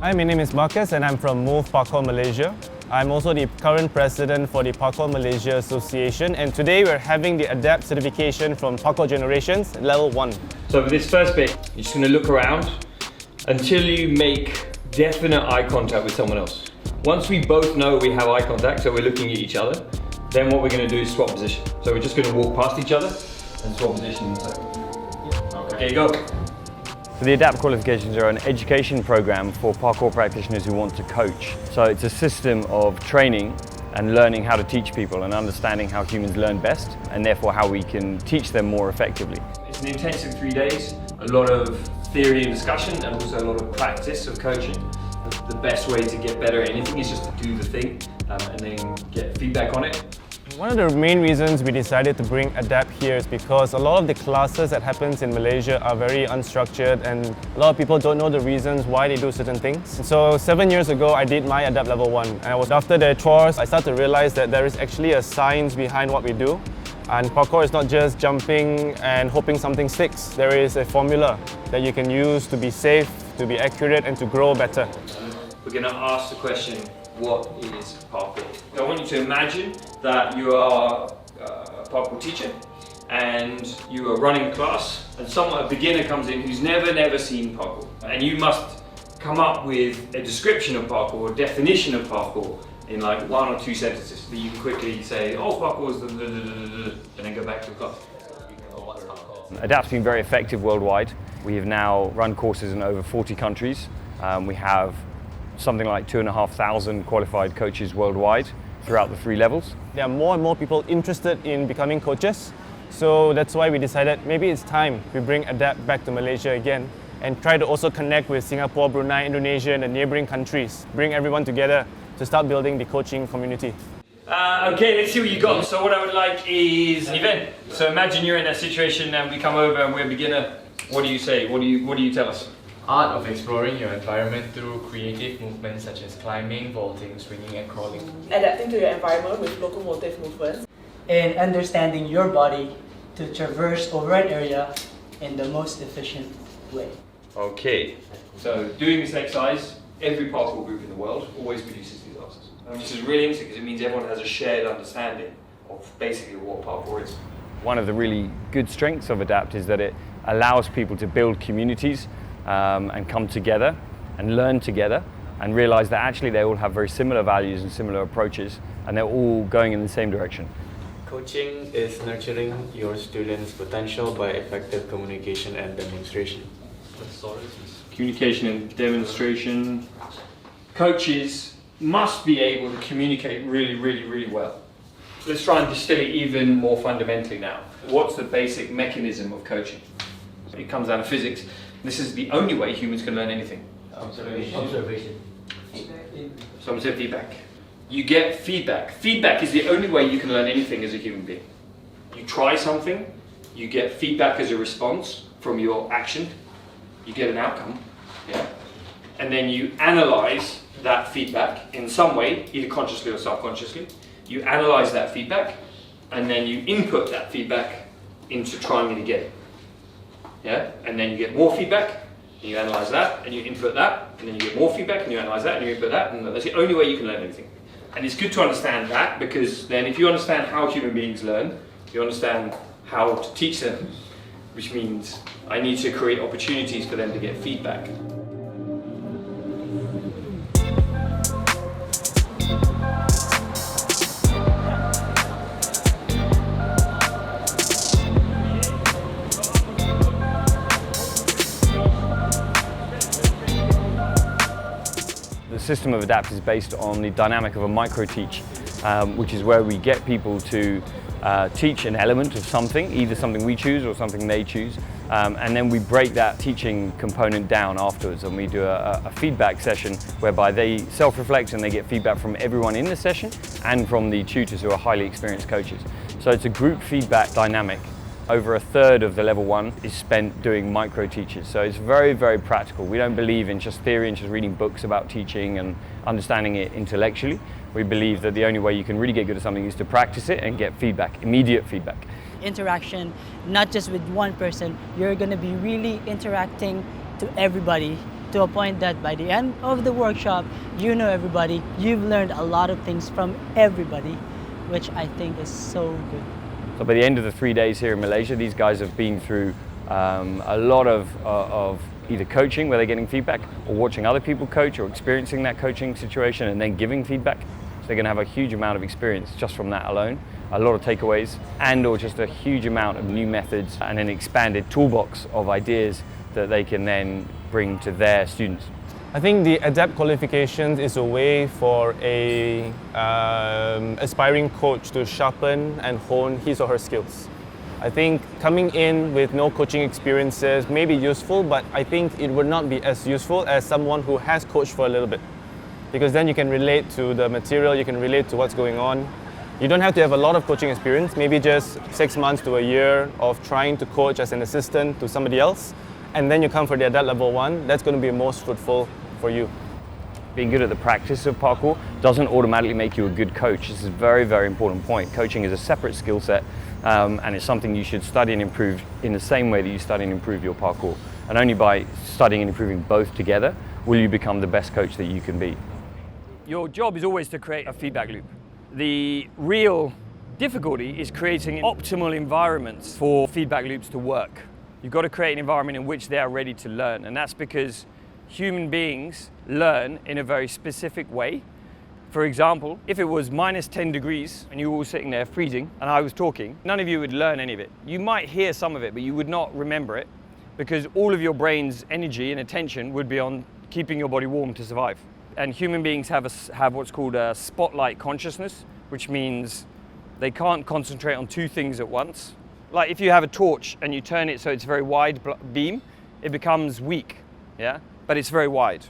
Hi, my name is Marcus and I'm from Move Parkour Malaysia. I'm also the current president for the Parkour Malaysia Association, and today we're having the A.D.A.P.T certification from Parkour Generations, level 1. So for this first bit, you're just going to look around until you make definite eye contact with someone else. Once we both know we have eye contact, so we're looking at each other, then what we're going to do is swap position. So we're just going to walk past each other and swap position. Okay, go. So the A.D.A.P.T qualifications are an education program for parkour practitioners who want to coach. So it's a system of training and learning how to teach people and understanding how humans learn best, and therefore how we can teach them more effectively. It's an intensive 3 days, a lot of theory and discussion and also a lot of practice of coaching. The best way to get better at anything is just to do the thing and then get feedback on it. One of the main reasons we decided to bring A.D.A.P.T here is because a lot of the classes that happens in Malaysia are very unstructured, and a lot of people don't know the reasons why they do certain things. So 7 years ago I did my A.D.A.P.T level 1, and after the tours I started to realize that there is actually a science behind what we do. And parkour is not just jumping and hoping something sticks. There is a formula that you can use to be safe, to be accurate and to grow better. We're going to ask the question, what is parkour? I want you to imagine that you are a parkour teacher and you are running a class, and a beginner comes in who's never seen parkour, and you must come up with a description of parkour, a definition of parkour in like 1 or 2 sentences that you can quickly say, oh, parkour is and then go back to the class. A.D.A.P.T's been very effective worldwide. We have now run courses in over 40 countries. We have something like 2,500 qualified coaches worldwide throughout the 3 levels. There are more and more people interested in becoming coaches, so that's why we decided maybe it's time we bring A.D.A.P.T back to Malaysia again and try to also connect with Singapore, Brunei, Indonesia and the neighbouring countries. Bring everyone together to start building the coaching community. Okay, let's see what you got. So what I would like is an event. So imagine you're in that situation and we come over and we're a beginner. What do you say? What do you tell us? Art of exploring your environment through creative movements such as climbing, vaulting, swinging and crawling. Adapting to your environment with locomotive movements. And understanding your body to traverse over an area in the most efficient way. Okay, so doing this exercise, every parkour group in the world always produces these answers. Which is really interesting because it means everyone has a shared understanding of basically what parkour is. One of the really good strengths of A.D.A.P.T is that it allows people to build communities and come together and learn together and realize that actually they all have very similar values and similar approaches, and they're all going in the same direction. Coaching is nurturing your students' potential by effective communication and demonstration. Communication and demonstration. Coaches must be able to communicate really well. Let's try and distill it even more fundamentally now. What's the basic mechanism of coaching? It comes down to physics. This is the only way humans can learn anything. Observation. Someone said feedback. You get feedback. Feedback is the only way you can learn anything as a human being. You try something, you get feedback as a response from your action, you get an outcome, yeah? And then you analyze that feedback in some way, either consciously or subconsciously. You analyze that feedback, and then you input that feedback into trying it again. Yeah? And then you get more feedback, and you analyze that, and you input that, and then you get more feedback, and you analyze that, and you input that, and that's the only way you can learn anything. And it's good to understand that, because then if you understand how human beings learn, you understand how to teach them, which means I need to create opportunities for them to get feedback. The system of A.D.A.P.T is based on the dynamic of a micro-teach, which is where we get people to teach an element of something, either something we choose or something they choose, and then we break that teaching component down afterwards, and we do a feedback session whereby they self-reflect and they get feedback from everyone in the session and from the tutors who are highly experienced coaches. So it's a group feedback dynamic. Over a third of the level 1 is spent doing micro teaches, so it's very practical. We don't believe in just theory and just reading books about teaching and understanding it intellectually. We believe that the only way you can really get good at something is to practice it and get feedback, immediate feedback. Interaction, not just with one person, you're going to be really interacting to everybody, to a point that by the end of the workshop, you know everybody, you've learned a lot of things from everybody, which I think is so good. So by the end of the 3 days here in Malaysia, these guys have been through a lot of either coaching where they're getting feedback, or watching other people coach, or experiencing that coaching situation and then giving feedback. So they're going to have a huge amount of experience just from that alone, a lot of takeaways, and or just a huge amount of new methods and an expanded toolbox of ideas that they can then bring to their students. I think the A.D.A.P.T qualifications is a way for a aspiring coach to sharpen and hone his or her skills. I think coming in with no coaching experiences may be useful, but I think it would not be as useful as someone who has coached for a little bit. Because then you can relate to the material, you can relate to what's going on. You don't have to have a lot of coaching experience, maybe just 6 months to a year of trying to coach as an assistant to somebody else, and then you come for the A.D.A.P.T level 1, that's going to be most fruitful for you. Being good at the practice of parkour doesn't automatically make you a good coach. This is a very, very important point. Coaching is a separate skill set, and it's something you should study and improve in the same way that you study and improve your parkour. And only by studying and improving both together will you become the best coach that you can be. Your job is always to create a feedback loop. The real difficulty is creating optimal environments for feedback loops to work. You've got to create an environment in which they are ready to learn, and that's because human beings learn in a very specific way. For example, if it was minus 10 degrees and you were all sitting there freezing and I was talking, none of you would learn any of it. You might hear some of it, but you would not remember it because all of your brain's energy and attention would be on keeping your body warm to survive. And human beings have what's called a spotlight consciousness, which means they can't concentrate on two things at once. Like if you have a torch and you turn it so it's a very wide beam, it becomes weak, yeah? But it's very wide.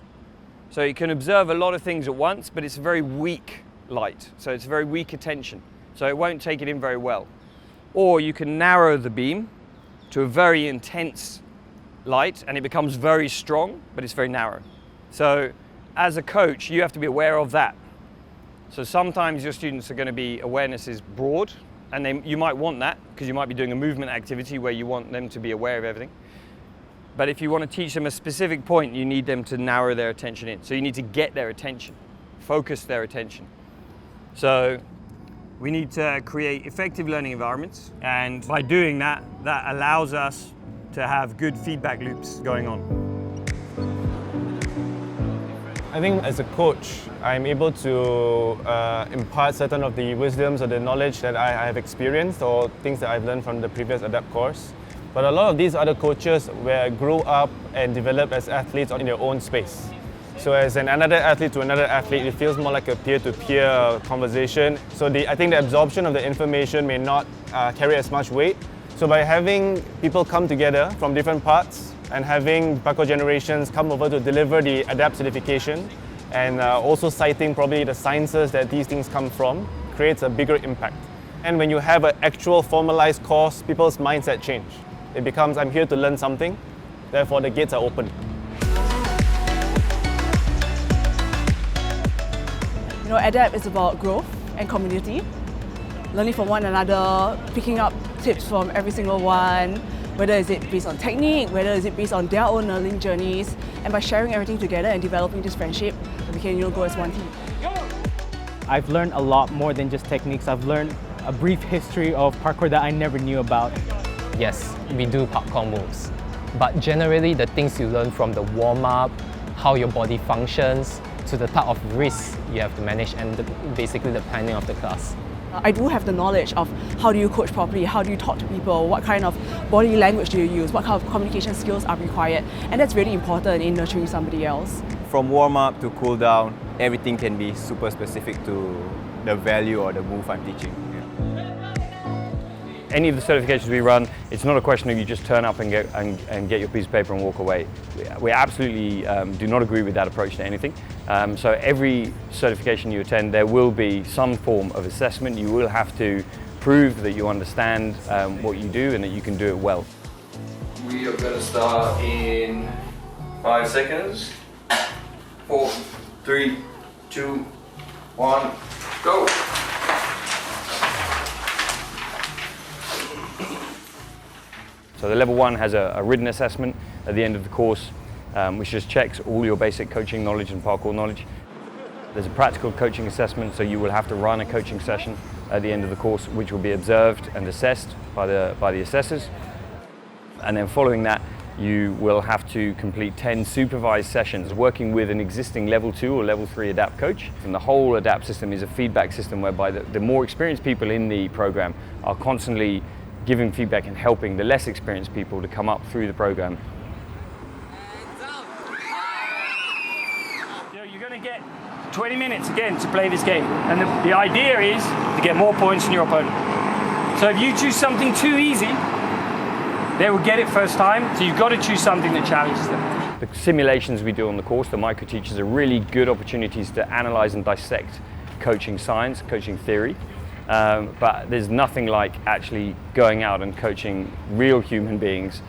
So you can observe a lot of things at once, but it's a very weak light. So it's very weak attention. So it won't take it in very well. Or you can narrow the beam to a very intense light and it becomes very strong, but it's very narrow. So as a coach, you have to be aware of that. So sometimes your students are going to be awareness is broad, and you might want that because you might be doing a movement activity where you want them to be aware of everything. But if you want to teach them a specific point, you need them to narrow their attention in. So you need to get their attention, focus their attention. So we need to create effective learning environments. And by doing that, that allows us to have good feedback loops going on. I think as a coach, I'm able to impart certain of the wisdoms or the knowledge that I have experienced or things that I've learned from the previous A.D.A.P.T course. But a lot of these other coaches grew up and developed as athletes in their own space. So as another athlete to another athlete, it feels more like a peer-to-peer conversation. So I think the absorption of the information may not carry as much weight. So by having people come together from different parts and having parkour generations come over to deliver the A.D.A.P.T certification and also citing probably the sciences that these things come from creates a bigger impact. And when you have an actual formalized course, people's mindset change. It becomes, I'm here to learn something, therefore the gates are open. You know, A.D.A.P.T is about growth and community, learning from one another, picking up tips from every single one, whether is it based on technique, whether is it based on their own learning journeys, and by sharing everything together and developing this friendship, we can go as one team. I've learned a lot more than just techniques. I've learned a brief history of parkour that I never knew about. Yes, we do parkour moves, but generally the things you learn from the warm-up, how your body functions, to the type of risks you have to manage, and basically the planning of the class. I do have the knowledge of how do you coach properly, how do you talk to people, what kind of body language do you use, what kind of communication skills are required, and that's really important in nurturing somebody else. From warm-up to cool-down, everything can be super specific to the value or the move I'm teaching. Any of the certifications we run, it's not a question of you just turn up and get your piece of paper and walk away. We absolutely do not agree with that approach to anything. So every certification you attend, there will be some form of assessment. You will have to prove that you understand what you do and that you can do it well. We are going to start in 5 seconds. 4, 3, 2, 1, go! So the level 1 has a written assessment at the end of the course. which just checks all your basic coaching knowledge and parkour knowledge. There's a practical coaching assessment, so you will have to run a coaching session at the end of the course, which will be observed and assessed by the assessors. And then following that, you will have to complete 10 supervised sessions working with an existing level 2 or level 3 A.D.A.P.T coach. And the whole A.D.A.P.T system is a feedback system whereby the more experienced people in the program are constantly giving feedback and helping the less experienced people to come up through the program. You're going to get 20 minutes again to play this game, and the idea is to get more points than your opponent. So if you choose something too easy, they will get it first time, so you've got to choose something that challenges them. The simulations we do on the course, the micro teachers, are really good opportunities to analyze and dissect coaching science, coaching theory. But there's nothing like actually going out and coaching real human beings,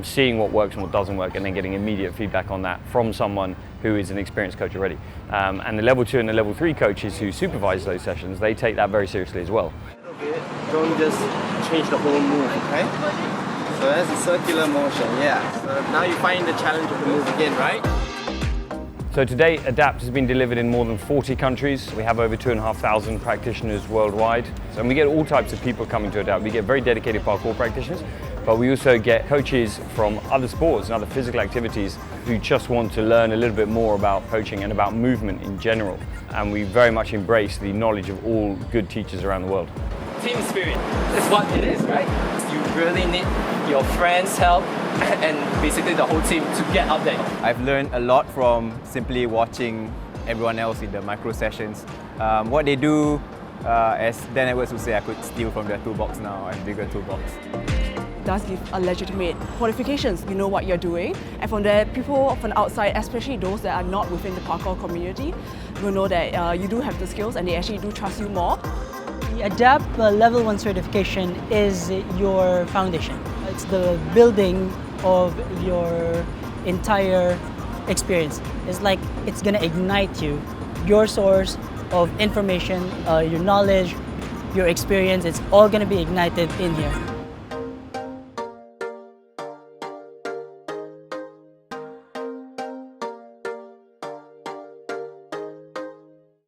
seeing what works and what doesn't work, and then getting immediate feedback on that from someone who is an experienced coach already. And the level 2 and the level 3 coaches who supervise those sessions, they take that very seriously as well. Don't just change the whole move, okay? So that's a circular motion, yeah. So now you find the challenge of the move again, right? So today, A.D.A.P.T has been delivered in more than 40 countries. We have over 2,500 practitioners worldwide. And we get all types of people coming to A.D.A.P.T. We get very dedicated parkour practitioners, but we also get coaches from other sports and other physical activities who just want to learn a little bit more about coaching and about movement in general. And we very much embrace the knowledge of all good teachers around the world. Team spirit is what it is, right? You really need your friends' help and basically the whole team to get up there. I've learned a lot from simply watching everyone else in the micro sessions. What they do, as Dan Edwards would say, I could steal from their toolbox now, a bigger toolbox. It does give a legitimate qualifications. You know what you're doing, and from there, people from outside, especially those that are not within the parkour community, will know that you do have the skills and they actually do trust you more. The A.D.A.P.T Level 1 certification is your foundation. It's the building of your entire experience. It's like it's going to ignite you. Your source of information, your knowledge, your experience, it's all going to be ignited in here.